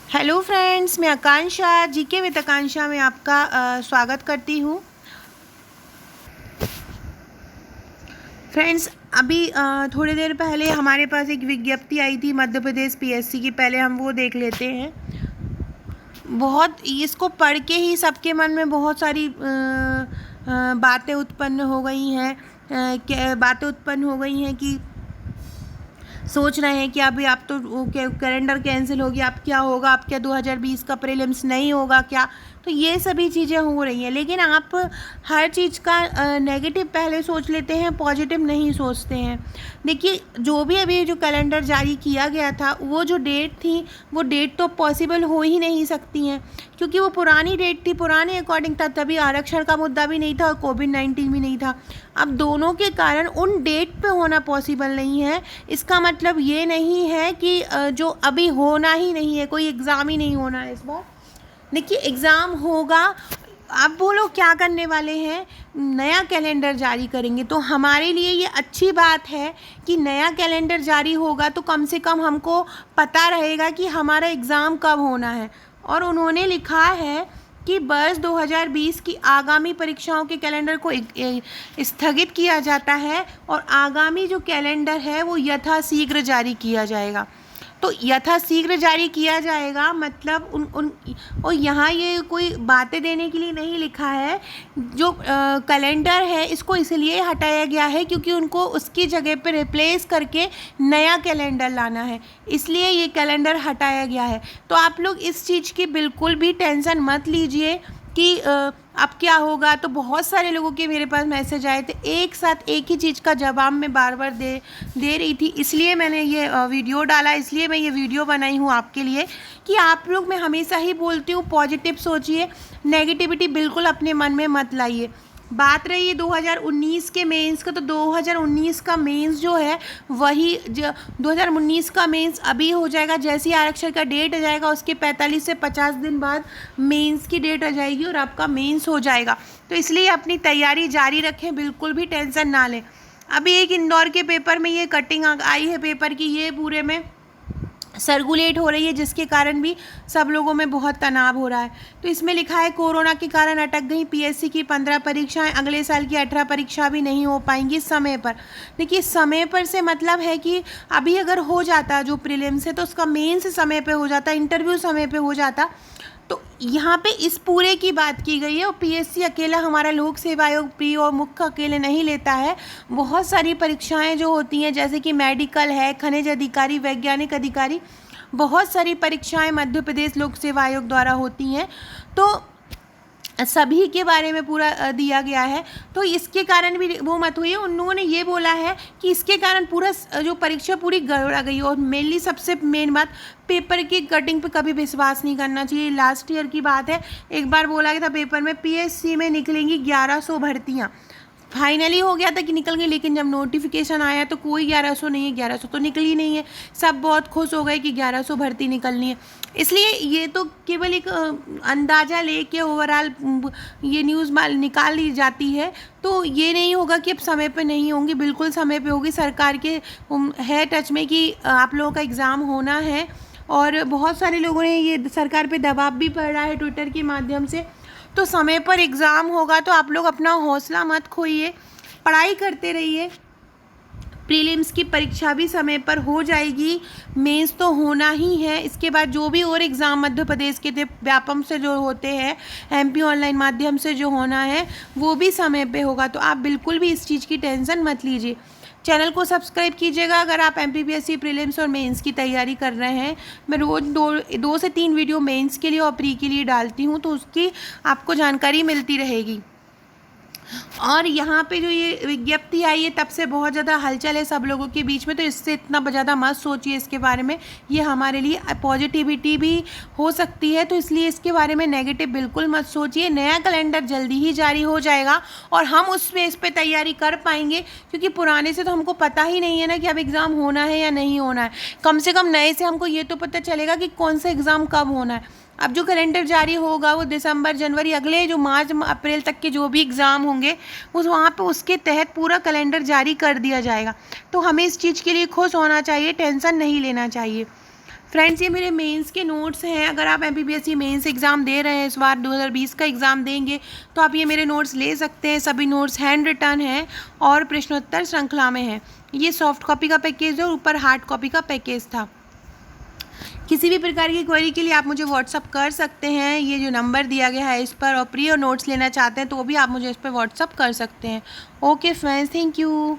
Hello friends, मैं आकांक्षा GK with आकांक्षा में आपका स्वागत करती हूँ। फ्रेंड्स, अभी थोड़ी देर पहले हमारे पास एक विज्ञप्ति आई थी मध्य प्रदेश पीएससी की। पहले हम वो देख लेते हैं। बहुत इसको पढ़ के ही सबके मन में बहुत सारी बातें उत्पन्न हो गई हैं। बातें उत्पन्न हो गई हैं कि सोच रहे हैं कि अभी आप तो कैलेंडर कैंसिल हो गया, अब क्या होगा, अब क्या 2020 का प्रीलिम्स नहीं होगा क्या। तो ये सभी चीज़ें हो रही हैं, लेकिन आप हर चीज़ का नेगेटिव पहले सोच लेते हैं, पॉजिटिव नहीं सोचते हैं। देखिए, जो भी अभी जो कैलेंडर जारी किया गया था, वो जो डेट थी वो डेट तो पॉसिबल हो ही नहीं सकती हैं, क्योंकि वो पुरानी डेट थी, पुराने अकॉर्डिंग था। तभी आरक्षण का मुद्दा भी नहीं था और कोविड-19 भी नहीं था। अब दोनों के कारण उन डेट पे होना पॉसिबल नहीं है। इसका मतलब ये नहीं है कि जो अभी होना ही नहीं है, कोई एग्ज़ाम ही नहीं होना है इस बार। देखिए, एग्ज़ाम होगा। आप बोलो क्या करने वाले हैं, नया कैलेंडर जारी करेंगे। तो हमारे लिए ये अच्छी बात है कि नया कैलेंडर जारी होगा, तो कम से कम हमको पता रहेगा कि हमारा एग्ज़ाम कब होना है। और उन्होंने लिखा है कि वर्ष 2020 की आगामी परीक्षाओं के कैलेंडर को स्थगित किया जाता है और आगामी जो कैलेंडर है वो यथाशीघ्र जारी किया जाएगा। तो यथाशीघ्र जारी किया जाएगा मतलब उन और यहाँ ये कोई बातें देने के लिए नहीं लिखा है। जो कैलेंडर है इसको इसलिए हटाया गया है क्योंकि उनको उसकी जगह पे रिप्लेस करके नया कैलेंडर लाना है, इसलिए ये कैलेंडर हटाया गया है। तो आप लोग इस चीज़ की बिल्कुल भी टेंशन मत लीजिए कि अब क्या होगा। तो बहुत सारे लोगों के मेरे पास मैसेज आए थे, एक साथ एक ही चीज़ का जवाब मैं बार बार दे रही थी, इसलिए मैंने ये वीडियो डाला, इसलिए मैं ये वीडियो बनाई हूँ आपके लिए कि आप लोग, मैं हमेशा ही बोलती हूँ, पॉजिटिव सोचिए, नेगेटिविटी बिल्कुल अपने मन में मत लाइए। बात रही है 2019 के मेंस का, तो 2019 का मेंस जो है वही 2019 का मेंस अभी हो जाएगा। जैसे ही आरक्षण का डेट आ जाएगा उसके 45 से 50 दिन बाद मेंस की डेट आ जाएगी और आपका मेंस हो जाएगा। तो इसलिए अपनी तैयारी जारी रखें, बिल्कुल भी टेंशन ना लें। अभी एक इंदौर के पेपर में ये कटिंग आई है पेपर की, ये पूरे में सर्कुलेट हो रही है, जिसके कारण भी सब लोगों में बहुत तनाव हो रहा है। तो इसमें लिखा है, कोरोना के कारण अटक गई पीएससी की 15 परीक्षाएं, अगले साल की 18 परीक्षा भी नहीं हो पाएंगी समय पर। देखिए, समय पर से मतलब है कि अभी अगर हो जाता जो प्रीलिम्स है तो उसका मेंस समय पे हो जाता, इंटरव्यू समय पे हो जाता। तो यहाँ पे इस पूरे की बात की गई है। और पीएससी अकेला, हमारा लोक सेवा आयोग प्री और मुख्य अकेले नहीं लेता है। बहुत सारी परीक्षाएं जो होती हैं, जैसे कि मेडिकल है, खनिज अधिकारी, वैज्ञानिक अधिकारी, बहुत सारी परीक्षाएं मध्य प्रदेश लोक सेवा आयोग द्वारा होती हैं। तो सभी के बारे में पूरा दिया गया है। तो इसके कारण भी वो मत हुई है। उन्होंने ये बोला है कि इसके कारण पूरा जो परीक्षा पूरी गड़बड़ा गई। और मेनली सबसे मेन बात, पेपर की कटिंग पे कभी विश्वास नहीं करना चाहिए। लास्ट ईयर की बात है, एक बार बोला गया था पेपर में पीएससी में निकलेंगी 1100 भर्तियाँ। फाइनली हो गया था कि निकल गई, लेकिन जब नोटिफिकेशन आया तो कोई 1100 नहीं है, 1100 तो निकली नहीं है। सब बहुत खुश हो गए कि 1100 भर्ती निकलनी है। इसलिए ये तो केवल एक अंदाज़ा लेके ओवरऑल ये न्यूज़ निकाल ली जाती है। तो ये नहीं होगा कि अब समय पे नहीं होंगी, बिल्कुल समय पे होगी। सरकार के है टच में कि आप लोगों का एग्ज़ाम होना है। और बहुत सारे लोगों ने ये सरकार पे दबाव भी पड़ रहा है ट्विटर के माध्यम से। तो समय पर एग्ज़ाम होगा, तो आप लोग अपना हौसला मत खोइए, पढ़ाई करते रहिए। प्रीलिम्स की परीक्षा भी समय पर हो जाएगी, मेंस तो होना ही है। इसके बाद जो भी और एग्ज़ाम मध्य प्रदेश के थे, व्यापम से जो होते हैं, एमपी ऑनलाइन माध्यम से जो होना है, वो भी समय पे होगा। तो आप बिल्कुल भी इस चीज़ की टेंशन मत लीजिए। चैनल को सब्सक्राइब कीजिएगा अगर आप एमपीपीएससी प्रीलिम्स और मेंस की तैयारी कर रहे हैं। मैं रोज़ दो से तीन वीडियो मेंस के लिए और प्री के लिए डालती हूँ, तो उसकी आपको जानकारी मिलती रहेगी। और यहाँ पे जो ये विज्ञप्ति आई है, तब से बहुत ज़्यादा हलचल है सब लोगों के बीच में। तो इससे इतना ज़्यादा मत सोचिए इसके बारे में। ये हमारे लिए पॉजिटिविटी भी हो सकती है, तो इसलिए इसके बारे में नेगेटिव बिल्कुल मत सोचिए। नया कैलेंडर जल्दी ही जारी हो जाएगा और हम उसमें इस पर तैयारी कर पाएंगे, क्योंकि पुराने से तो हमको पता ही नहीं है ना कि अब एग्ज़ाम होना है या नहीं होना है। कम से कम नए से हमको ये तो पता चलेगा कि कौन सा एग्ज़ाम कब होना है। अब जो कैलेंडर जारी होगा वो दिसंबर, जनवरी, अगले जो मार्च अप्रैल तक के जो भी एग्ज़ाम होंगे उस वहाँ पे उसके तहत पूरा कैलेंडर जारी कर दिया जाएगा। तो हमें इस चीज़ के लिए खुश होना चाहिए, टेंशन नहीं लेना चाहिए। फ्रेंड्स ये मेरे मेंस के नोट्स हैं। अगर आप एमपीपीएससी मेंस एग्ज़ाम दे रहे हैं, इस बार 2020 का एग्ज़ाम देंगे, तो आप ये मेरे नोट्स ले सकते हैं। सभी नोट्स हैंड रिटन हैं और प्रश्नोत्तर श्रृंखला में हैं। ये सॉफ्ट कॉपी का पैकेज है और ऊपर हार्ड कॉपी का पैकेज था। किसी भी प्रकार की क्वेरी के लिए आप मुझे व्हाट्सअप कर सकते हैं, ये जो नंबर दिया गया है इस पर। और प्री और नोट्स लेना चाहते हैं तो भी आप मुझे इस पर व्हाट्सअप कर सकते हैं। Okay friends, thank you.